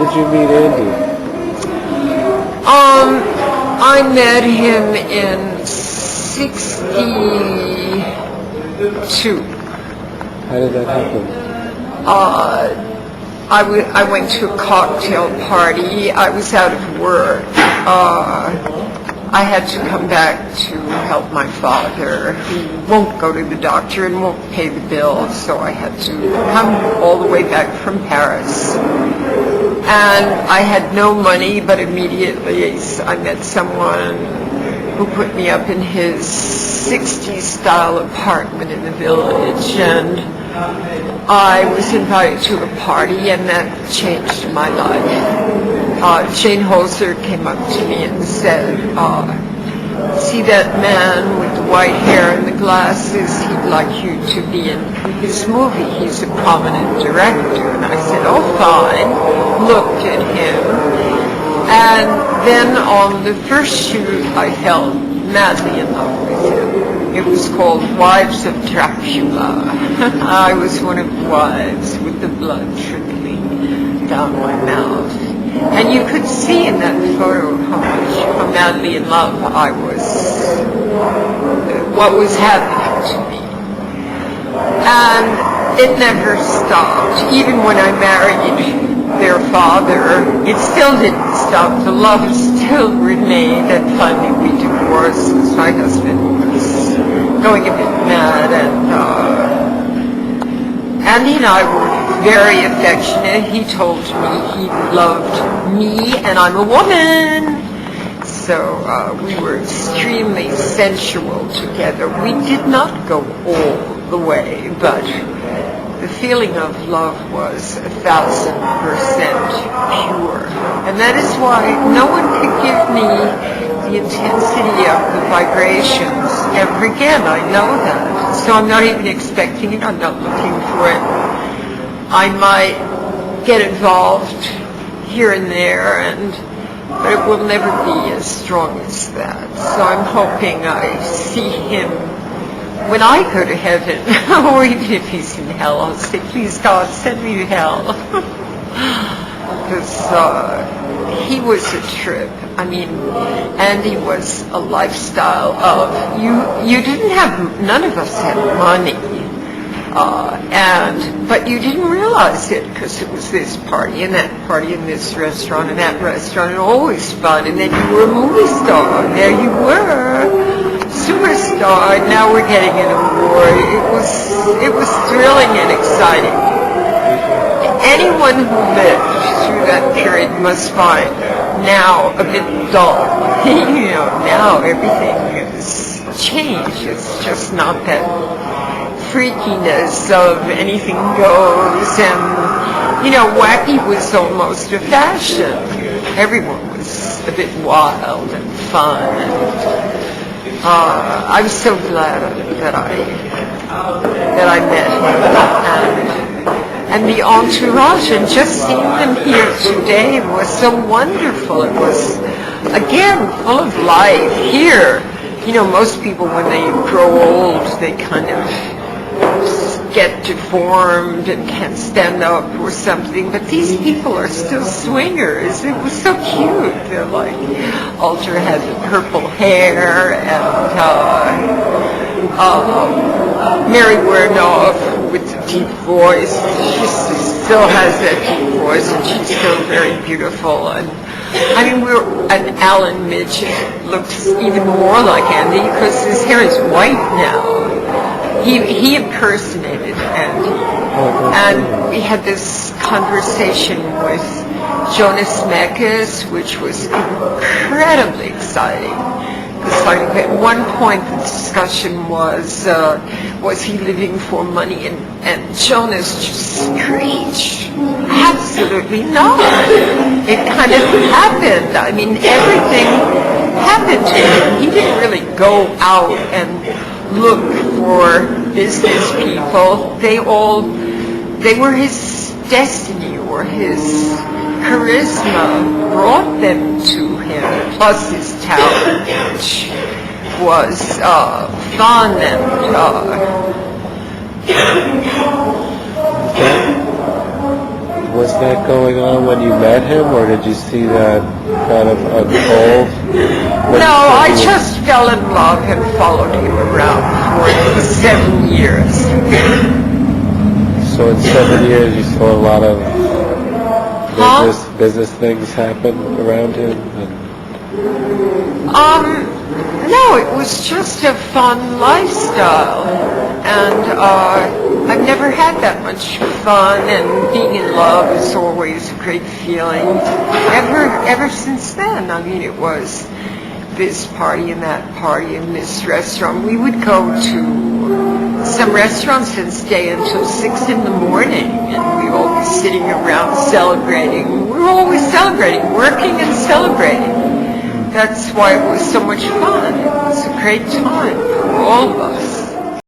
did you meet Andy? I met him in '62. How did that happen? I went to a cocktail party. I was out of work. I had to come back to help my father. He won't go to the doctor and won't pay the bills, so I had to come all the way back from Paris. And I had no money, but immediately I met someone who put me up in his 60s style apartment in the village, and I was invited to a party, and that changed my life. Jane Holzer came up to me and said, see that man with the white hair and the glasses? He'd like you to be in his movie. He's a prominent director. And I said, oh, fine. Looked at him. And then on the first shoot, I fell madly in love with him. It was called Wives of Dracula. I was one of the wives with the blood trickling down my mouth. And you could see in that photo how madly in love I was, what was happening to me. And it never stopped. Even when I married their father, it still didn't stop. The love still remained, and finally we divorced because my husband was going a bit mad, and Andy and I were very affectionate. He told me he loved me, and I'm a woman. So we were extremely sensual together. We did not go all the way, but the feeling of love was 1,000% pure. And that is why no one could give me the intensity of the vibrations ever again. I know that. So I'm not even expecting it. I'm not looking for it. I might get involved here and there, but it will never be as strong as that. So I'm hoping I see him when I go to heaven, or even if he's in hell, I'll say, please God, send me to hell. Because he was a trip. I mean, Andy was a lifestyle of, none of us had money. But you didn't realize it because it was this party and that party and this restaurant and that restaurant, and always fun. And then you were a movie star. There you were, superstar. And now we're getting an award. It was thrilling and exciting. Anyone who lived through that period must find now a bit dull. Now everything is changed. It's just not that freakiness of anything goes, and wacky was almost a fashion. Everyone was a bit wild and fun, and I was so glad that I met him, and the entourage, and just seeing them here today was so wonderful. It was again full of life here. Most people when they grow old, they kind of get deformed and can't stand up or something, but these people are still swingers. It was so cute. They're like, Alter had the purple hair, and Mary Wernoff with the deep voice. She still has that deep voice, and she's still very beautiful. And and Alan Midget looks even more like Andy because his hair is white now. He impersonated Andy, and we had this conversation with Jonas Mekas, which was incredibly exciting. Because at one point the discussion was he living for money? And Jonas just screeched, absolutely not. It kind of happened. I mean, everything happened to him. He didn't really go out and look for business people. They were his destiny, or his charisma brought them to him, plus his talent, which was fun and Was that going on when you met him, or did you see that kind of unfold? No, I just fell in love and followed him around for 7 years. So in 7 years, you saw a lot of Huh? business things happen around him? No, it was just a fun lifestyle, and I've never had that much fun, and being in love is always a great feeling. Ever since then, I mean, it was this party and that party and this restaurant. We would go to some restaurants and stay until 6 in the morning, and we'd all be sitting around celebrating. We were always celebrating, working and celebrating. That's why it was so much fun. It was a great time for all of us.